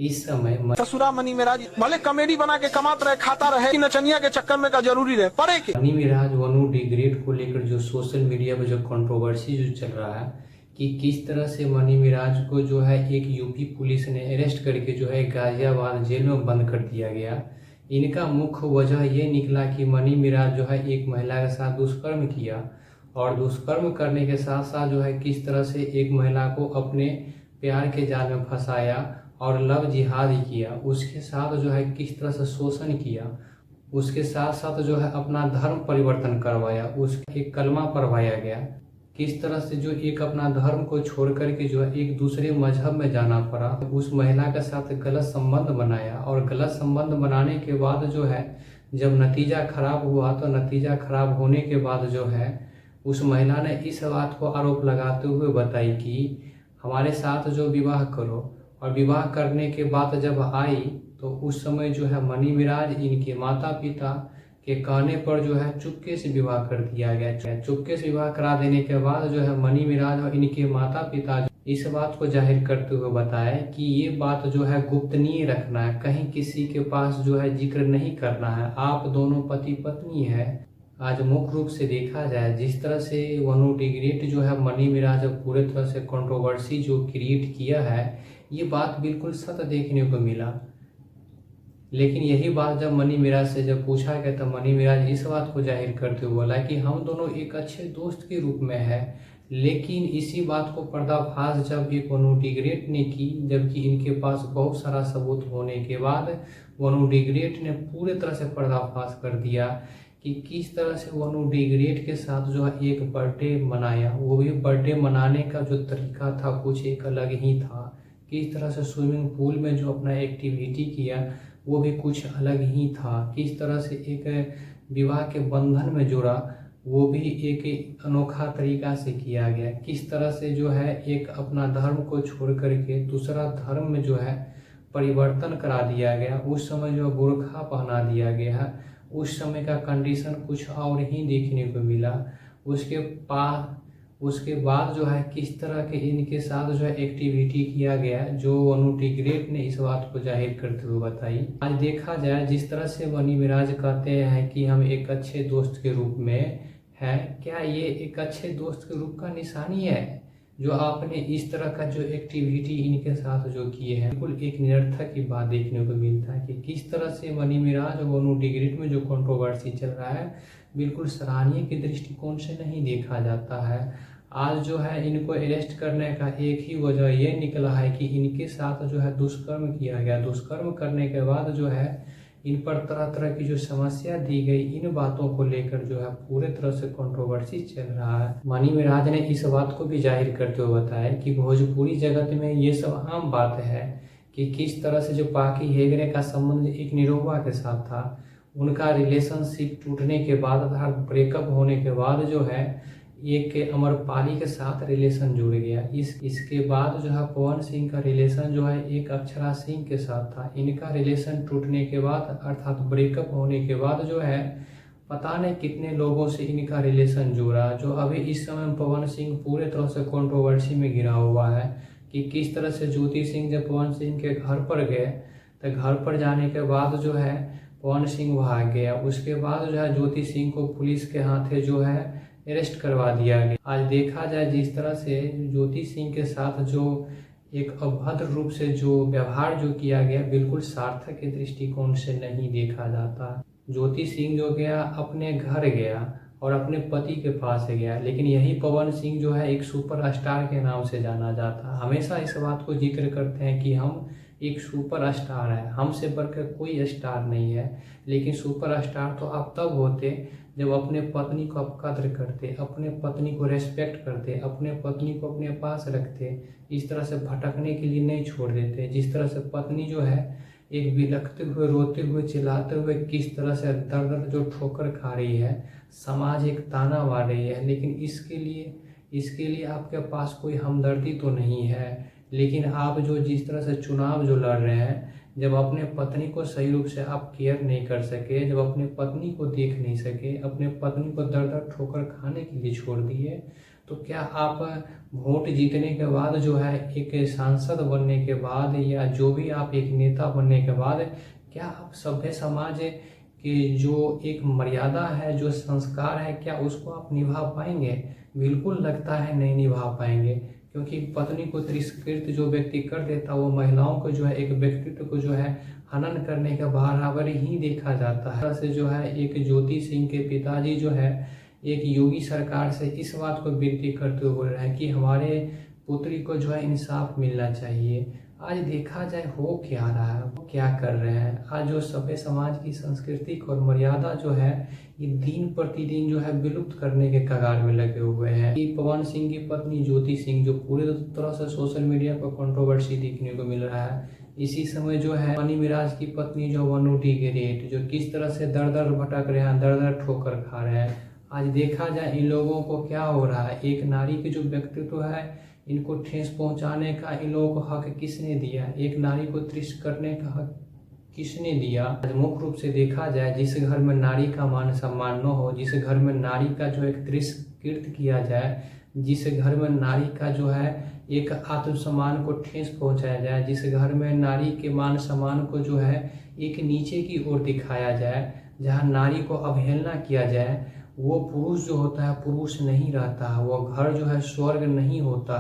इस समय ससुरा मनी मिराज भले कॉमेडी बना के कमात रहे, खाता रहे, नचनिया के चक्कर में का जरूरी रहे पड़े के। मनी मिराज वनु डिग्रेड को लेकर जो सोशल मीडिया पर जो कंट्रोवर्सी जो चल रहा है कि किस तरह से मनी मिराज को जो है एक यूपी पुलिस ने अरेस्ट करके जो है गाजियाबाद जेल में बंद कर दिया गया। इनका मुख्य वजह ये निकला कि मनी मिराज जो है एक महिला के साथ दुष्कर्म किया और दुष्कर्म करने के साथ साथ जो है किस तरह से एक महिला को अपने प्यार के जाल में फंसाया और लव जिहाद किया, उसके साथ जो है किस तरह से शोषण किया, उसके साथ साथ जो है अपना धर्म परिवर्तन करवाया, उसका एक कलमा पढ़वाया गया। किस तरह से जो एक अपना धर्म को छोड़ करके जो है एक दूसरे मजहब में जाना पड़ा, उस महिला के साथ गलत संबंध बनाया और गलत संबंध बनाने के बाद जो है जब नतीजा खराब हुआ तो नतीजा खराब होने के बाद जो है उस महिला ने इस बात को आरोप लगाते हुए बताई कि हमारे साथ जो विवाह करो, और विवाह करने के बाद जब आई तो उस समय जो है मनी मिराज इनके माता पिता के कहने पर जो है चुपके से विवाह कर दिया गया। चुपके से विवाह करा देने के बाद जो है मनी मिराज और इनके माता पिता इस बात को जाहिर करते हुए बताया कि ये बात जो है गुप्तनीय रखना है, कहीं किसी के पास जो है जिक्र नहीं करना है, आप दोनों पति पत्नी है। आज मुख्य रूप से देखा जाए जिस तरह से वनु डिग्रेड जो है मनी मिराज पूरे तरह से कंट्रोवर्सी जो क्रिएट किया है, ये बात बिल्कुल सत्य देखने को मिला। लेकिन यही बात जब मनी मिराज से जब पूछा गया तो मनी मिराज इस बात को जाहिर करते हुए बोला कि हम दोनों एक अच्छे दोस्त के रूप में है। लेकिन इसी बात को पर्दाफाश जब एक वनु डिग्रेड ने की, जबकि इनके पास बहुत सारा सबूत होने के बाद वनु डिग्रेड ने पूरे तरह से पर्दाफाश कर दिया कि किस तरह से वनु डिग्रेड के साथ जो है एक बर्थडे मनाया, वो भी बर्थडे मनाने का जो तरीका था कुछ एक अलग ही था। किस तरह से स्विमिंग पूल में जो अपना एक्टिविटी किया वो भी कुछ अलग ही था। किस तरह से एक विवाह के बंधन में जोड़ा वो भी एक अनोखा तरीका से किया गया। किस तरह से जो है एक अपना धर्म को छोड़ करके दूसरा धर्म में जो है परिवर्तन करा दिया गया। उस समय जो बुर्खा पहना दिया गया है, उस समय का कंडीशन कुछ और ही देखने को मिला। उसके बाद जो है किस तरह के इनके साथ जो है एक्टिविटी किया गया जो वनु डिग्रेड ने इस बात को जाहिर करते हुए बताई। आज देखा जाए जिस तरह से मनी मिराज कहते हैं कि हम एक अच्छे दोस्त के रूप में हैं, क्या ये एक अच्छे दोस्त के रूप का निशानी है जो आपने इस तरह का जो एक्टिविटी इनके साथ जो किए हैं? बिल्कुल एक निरर्थक की बात देखने को मिलता है कि किस तरह से मनी मिराज और वनु डिग्रेड में जो कंट्रोवर्सी चल रहा है बिल्कुल सराहनीय के दृष्टिकोण से नहीं देखा जाता है। आज जो है इनको अरेस्ट करने का एक ही वजह ये निकला है कि इनके साथ जो है दुष्कर्म किया गया। दुष्कर्म करने के बाद जो है इन पर तरह तरह की जो समस्या दी गई, इन बातों को लेकर जो है पूरे तरह से कंट्रोवर्सी चल रहा है। मनी मिराज ने इस बात को भी जाहिर करते हुए बताया कि भोजपुरी जगत में ये सब आम बात है कि किस तरह से जो पाकी हेगड़े का संबंध एक निरहुआ के साथ था, उनका रिलेशनशिप टूटने के बाद अर्थात ब्रेकअप होने के बाद जो है एक अमरपाली के साथ रिलेशन जुड़ गया। इसके बाद जो है पवन सिंह का रिलेशन जो है एक अक्षरा सिंह के साथ था। इनका रिलेशन टूटने के बाद अर्थात ब्रेकअप होने के बाद जो है पता नहीं कितने लोगों से इनका रिलेशन जुड़ा, जो अभी इस समय पवन सिंह पूरे तरह से कंट्रोवर्सी में गिरा हुआ है कि किस तरह से ज्योति सिंह जब पवन सिंह के घर पर गए तो घर पर जाने के बाद जो है पवन सिंह भाग गया। उसके बाद जो है ज्योति सिंह को पुलिस के हाथे जो है अरेस्ट करवा दिया गया। आज देखा जाए जिस तरह से ज्योति सिंह के साथ जो एक अभद्र रूप से जो व्यवहार जो किया गया बिल्कुल सार्थक के दृष्टिकोण से नहीं देखा जाता। ज्योति सिंह जो गया अपने घर गया और अपने पति के पास गया, लेकिन यही पवन सिंह जो है एक सुपरस्टार के नाम से जाना जाता है। हमेशा इस बात को जिक्र करते हैं कि हम एक सुपरस्टार है, हमसे बढ़कर कोई स्टार नहीं है। लेकिन सुपरस्टार तो आप तब होते जब अपने पत्नी को आप कद्र करते, अपने पत्नी को रेस्पेक्ट करते, अपने पत्नी को अपने पास रखते, इस तरह से भटकने के लिए नहीं छोड़ देते। जिस तरह से पत्नी जो है एक बिलखते हुए रोते हुए चिल्लाते हुए किस तरह से दर दर जो ठोकर खा रही है, समाज एक ताना मार रही है, लेकिन इसके लिए आपके पास कोई हमदर्दी तो नहीं है। लेकिन आप जो जिस तरह से चुनाव जो लड़ रहे हैं, जब अपने पत्नी को सही रूप से आप केयर नहीं कर सके, जब अपने पत्नी को देख नहीं सके, अपने पत्नी को दर दर ठोकर खाने के लिए छोड़ दिए, तो क्या आप वोट जीतने के बाद जो है एक सांसद बनने के बाद या जो भी आप एक नेता बनने के बाद क्या आप सभ्य समाज की जो एक मर्यादा है, जो संस्कार है, क्या उसको आप निभा पाएंगे? बिल्कुल लगता है नहीं निभा पाएंगे, क्योंकि पत्नी को तिरस्कृत जो व्यक्ति कर देता वो महिलाओं को जो है एक व्यक्तित्व को जो है हनन करने के बराबर ही देखा जाता है। से जो है एक ज्योति सिंह के पिताजी जो है एक योगी सरकार से इस बात को विनती करते हुए बोल रहे हैं कि हमारे पुत्री को जो है इंसाफ मिलना चाहिए। आज देखा जाए हो क्या रहा है, वो क्या कर रहे हैं। आज जो सभ्य समाज की संस्कृति और मर्यादा जो है ये दिन प्रतिदिन जो है विलुप्त करने के कगार में लगे हुए हैं। कि पवन सिंह की पत्नी ज्योति सिंह जो पूरी तरह से सोशल मीडिया पर कंट्रोवर्सी देखने को मिल रहा है, इसी समय जो है मनी मिराज की पत्नी जो वनु टिग्रेट जो किस तरह से दर दर भटक रहे हैं, दर दर ठोकर खा रहे हैं। आज देखा जाए इन लोगों को क्या हो रहा है, एक नारी के जो व्यक्तित्व है इनको ठेस पहुंचाने का इन लोगों को हक किसने दिया? एक नारी को तिरस्कृत करने का हक किसने दिया? आज मुख्य रूप से देखा जाए जिस घर में नारी का मान सम्मान न हो, जिस घर में नारी का जो एक तिरस्कृत किया जाए, जिस घर में नारी का जो है एक आत्मसम्मान को ठेस पहुंचाया जाए, जिस घर में नारी के मान सम्मान को जो है एक नीचे की ओर दिखाया जाए, जहां नारी को अवहेलना किया जाए, वो पुरुष जो होता है पुरुष नहीं रहता है, वो घर जो है स्वर्ग नहीं होता है।